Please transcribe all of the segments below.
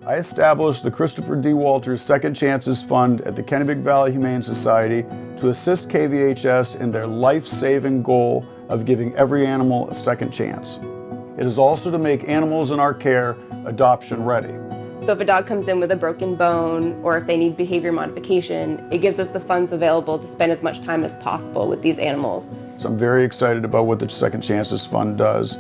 I established the Christopher D. Walters Second Chances Fund at the Kennebec Valley Humane Society to assist KVHS in their life-saving goal of giving every animal a second chance. It is also to make animals in our care adoption ready. So if a dog comes in with a broken bone or if they need behavior modification, it gives us the funds available to spend as much time as possible with these animals. So I'm very excited about what the Second Chances Fund does.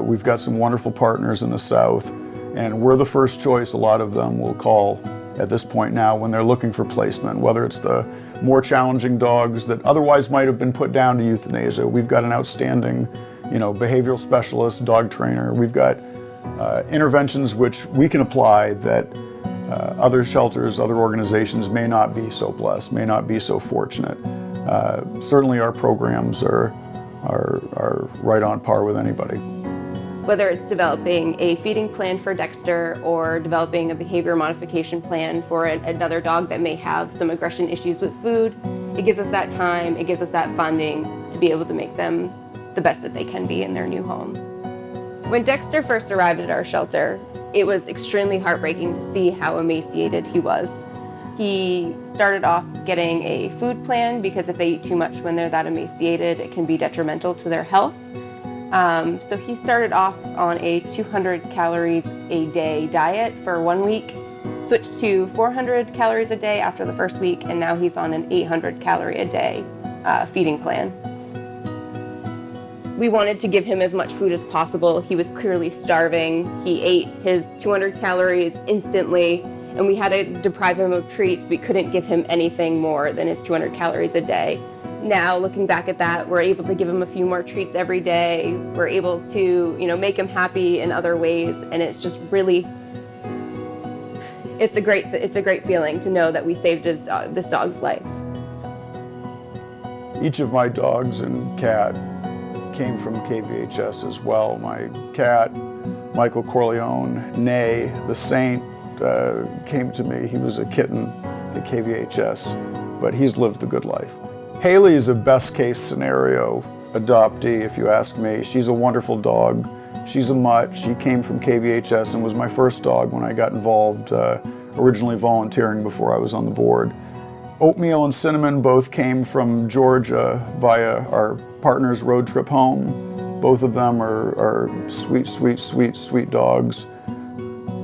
We've got some wonderful partners in the South, and we're the first choice a lot of them will call at this point now when they're looking for placement, whether it's the more challenging dogs that otherwise might have been put down to euthanasia. We've got an outstanding, behavioral specialist, dog trainer. We've got interventions which we can apply that other shelters, other organizations may not be so blessed, may not be so fortunate. Certainly our programs are right on par with anybody. Whether it's developing a feeding plan for Dexter or developing a behavior modification plan for another dog that may have some aggression issues with food, it gives us that time, it gives us that funding to be able to make them the best that they can be in their new home. When Dexter first arrived at our shelter, it was extremely heartbreaking to see how emaciated he was. He started off getting a food plan because if they eat too much when they're that emaciated, it can be detrimental to their health. So he started off on a 200 calories a day diet for 1 week, switched to 400 calories a day after the first week, and now he's on an 800 calorie a day feeding plan. We wanted to give him as much food as possible. He was clearly starving. He ate his 200 calories instantly, and we had to deprive him of treats. We couldn't give him anything more than his 200 calories a day. Now, looking back at that, we're able to give him a few more treats every day. We're able to, make him happy in other ways, and it's just really, it's a great feeling to know that we saved this dog's life. Each of my dogs and cat came from KVHS as well. My cat, Michael Corleone, Nay, the Saint, came to me. He was a kitten at KVHS, but he's lived the good life. Haley is a best case scenario adoptee, if you ask me. She's a wonderful dog. She's a mutt. She came from KVHS and was my first dog when I got involved, originally volunteering before I was on the board. Oatmeal and Cinnamon both came from Georgia via our partner's road trip home. Both of them are sweet, sweet, sweet, sweet dogs.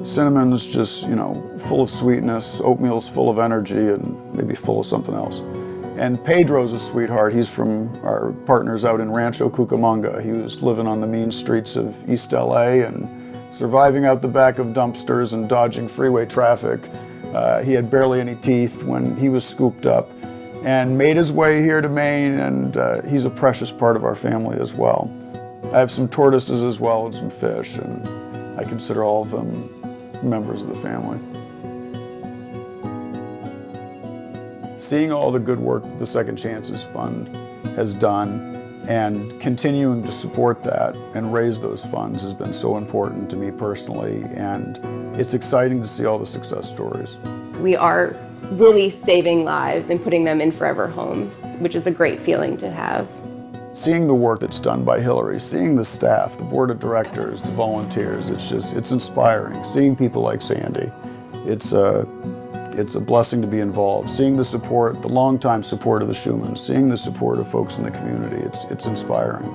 Cinnamon's just, full of sweetness. Oatmeal's full of energy and maybe full of something else. And Pedro's a sweetheart. He's from our partners out in Rancho Cucamonga. He was living on the mean streets of East LA and surviving out the back of dumpsters and dodging freeway traffic. He had barely any teeth when he was scooped up and made his way here to Maine, and he's a precious part of our family as well. I have some tortoises as well and some fish, and I consider all of them members of the family. Seeing all the good work that the Second Chances Fund has done and continuing to support that and raise those funds has been so important to me personally, and it's exciting to see all the success stories. We are really saving lives and putting them in forever homes, which is a great feeling to have. Seeing the work that's done by Hillary, seeing the staff, the board of directors, the volunteers, it's inspiring. Seeing people like Sandy, it's a blessing to be involved. Seeing the support, the longtime support of the Schumans, seeing the support of folks in the community, it's inspiring.